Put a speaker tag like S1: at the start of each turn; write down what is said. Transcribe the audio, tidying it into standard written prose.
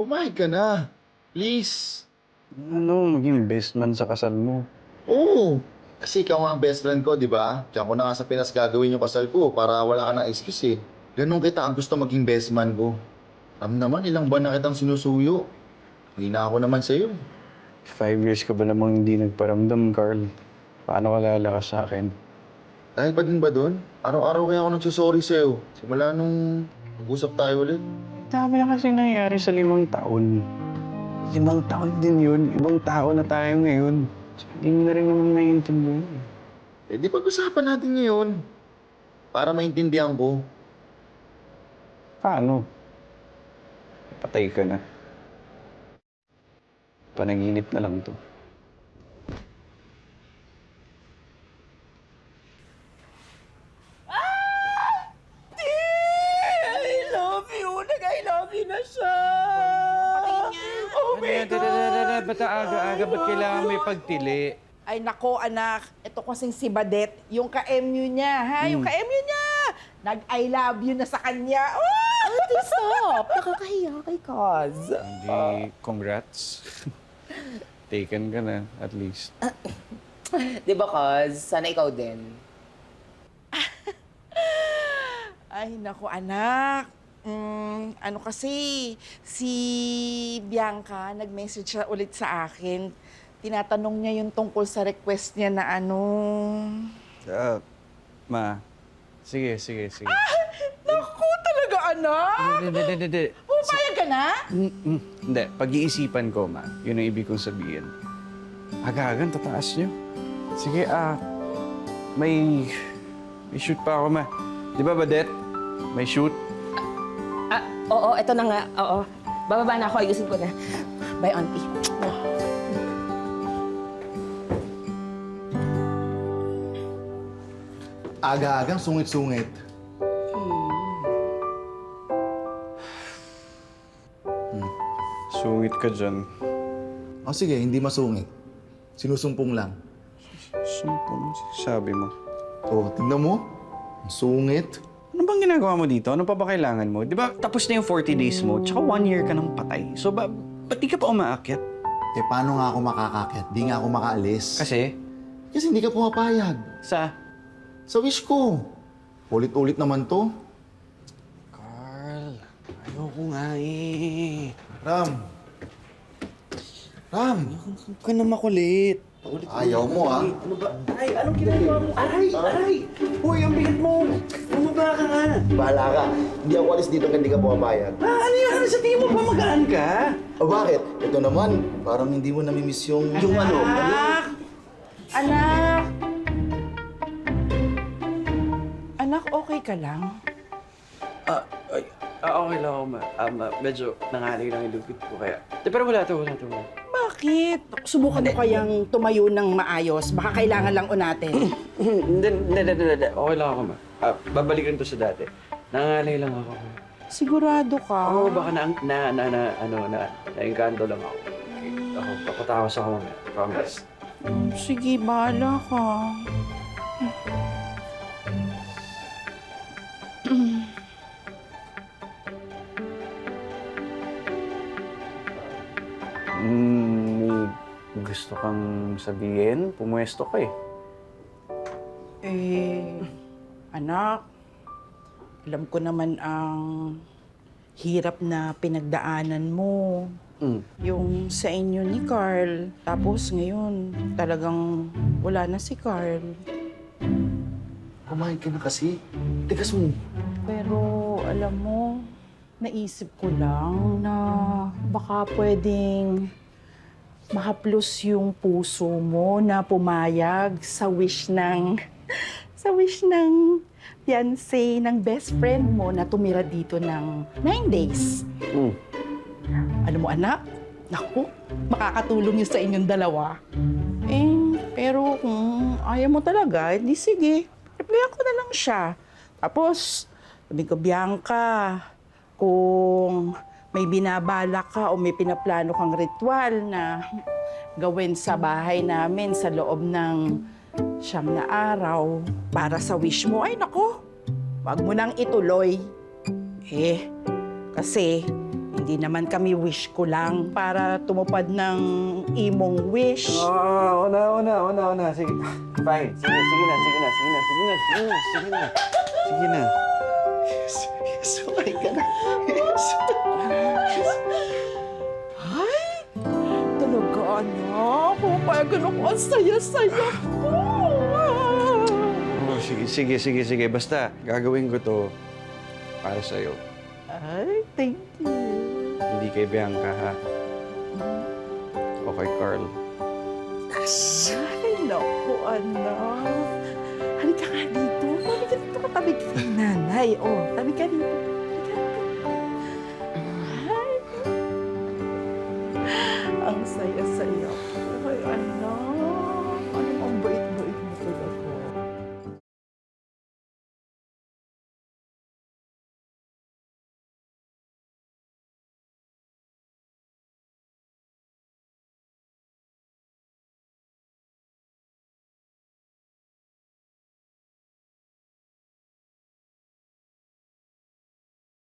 S1: Pumayag ka na. Please.
S2: Ano, maging best man sa kasal mo?
S1: Oo. Kasi ikaw nga ang best friend ko, di ba? Diyan ko na nga sa Pinas gagawin yung kasal ko para wala ka ng excuse eh. Ganun kita ang gusto maging best man ko. Naman, ilang buwan na kitang sinusuyo. Hindi na ako naman sa'yo.
S2: 5 years ka ba namang hindi nagparamdam, Carl? Paano ka lalakas sa akin?
S1: Dahil pa din ba dun? Araw-araw kaya ako nagsusorry sa'yo. Simula nung mag-usap tayo ulit.
S2: Dami na kasi nangyayari sa 5 taon. 5 taon din yun. Ibang tao na tayo ngayon. So, hindi mo na rin naman naiintindihan.
S1: Eh di pag-usapan natin ngayon. Para maintindihan ko.
S2: Paano? Patay ka na. Panaginip na lang to.
S3: I love you! Nag-I love you na siya! Oh my God!
S2: Ba't aga-aga? Ba't kailangan may pagtili?
S3: Ay nako anak, ito kasing si Badet, yung ka-MU niya, ha? Yung ka-MU niya! Nag-I love you na sa kanya. Oh!
S4: Ate, stop! Nakakahiya kay Kaz.
S2: Hindi, congrats. Taken ka na, at least.
S4: Di ba, Kaz? Sana ikaw din.
S3: Ay nako anak. Ano kasi, si Bianca nag-message siya ulit sa akin. Tinatanong niya yung tungkol sa request niya na ano.
S2: Ma, sige.
S3: Naku, talaga anak!
S2: Hindi.
S3: Pumapayag ka na?
S2: Hindi, pag-iisipan ko, ma. Yun ang ibig kong sabihin. Agagan, tataas niyo. Sige, may shoot pa ako, ma. Di ba, Badet? May shoot?
S4: Oo, eto na nga. Oo. Bababa na ako, ayusin ko na. Bye, auntie.
S1: Aga-agang sungit-sungit.
S2: Sungit ka dyan.
S1: O sige, hindi masungit. Sinusumpong lang.
S2: Sumpong, sabi mo.
S1: Oh, tignan mo. Ang sungit.
S2: Ano bang ginagawa mo dito? Ano pa ba kailangan mo? Di ba tapos na yung 40 days mo, tsaka 1 year ka nang patay. So ba't di ka pa umaakyat?
S1: Eh, paano nga ako makakakit? Di nga ako makaalis.
S2: Kasi,
S1: Kasi hindi ka pumapayag. Sa wish ko. Ulit-ulit naman to.
S2: Carl, ayoko nga eh.
S1: Ram.
S2: Huwag ka na makulit.
S1: Ayaw mo, ha?
S2: Ano ba? Ay, anong ginagawa mo? Aray! Hoy, ang bigat mo! Bumaba ka nga!
S1: Bahala ka. Hindi ako alis dito kung hindi ka pumapayag.
S2: Ano yun? Ano sa tingin mo ba magaan ka?
S1: O bakit? Ito naman, parang hindi mo namimiss yung...
S2: Yung ano?
S3: Anak! Anak! Anak, okay ka lang?
S2: Okay lang ako, ma. Medyo nangalay lang yung lupit ko kaya. Pero wala to.
S3: Bakit? Subukan mo kayang tumayo ng maayos. Baka kailangan lang unatin.
S2: Hindi. Okay lang ako, ma. Babalikan to sa dati. Nangalay lang ako.
S3: Sigurado ka?
S2: Oo, baka na-engkanto lang ako. Okay. Ako, papatawas ako, ma. Promise.
S3: Sige, bahala ka.
S2: May gusto kang sabihin? Pumuesto ka eh.
S3: Anak, alam ko naman ang hirap na pinagdaanan mo. Yung sa inyo ni Carl. Tapos ngayon, talagang wala na si Carl.
S1: Kumain ka na kasi. Tigas mo.
S3: Pero alam mo, naisip ko lang na baka pwedeng mahaplos yung puso mo na pumayag sa wish ng fiancé ng best friend mo na tumira dito ng 9 days. Alam mo anak, naku, makakatulong yun sa inyong dalawa. Pero kung ayaw mo talaga, di sige. Replyan ko na lang siya. Tapos, sabi ko, Bianca, kung may binabalak ka o may pinaplano kang ritual na gawin sa bahay namin sa loob ng 9 na araw para sa wish mo, ay nako, wag mo nang ituloy. Kasi Hindi naman kami wish ko lang para tumupad ng imong wish.
S2: Oo na. Sige. Fine. Sige na.
S1: Sumay ka na.
S3: Ay, talaga anak. Pumayagan ako. Ang saya-saya ko.
S2: Oh, sige. Basta, gagawin ko to para sa'yo.
S3: Ay, thank you.
S2: Hindi kay Bianca, ha? O kay Carl.
S3: Ay, naku, anak. Halika nga dito. Halika dito ka. Tabi ka ng nanay. Oh, tabi ka dito. Halika dito. Ay. Ang saya-saya ko. Ay, anak.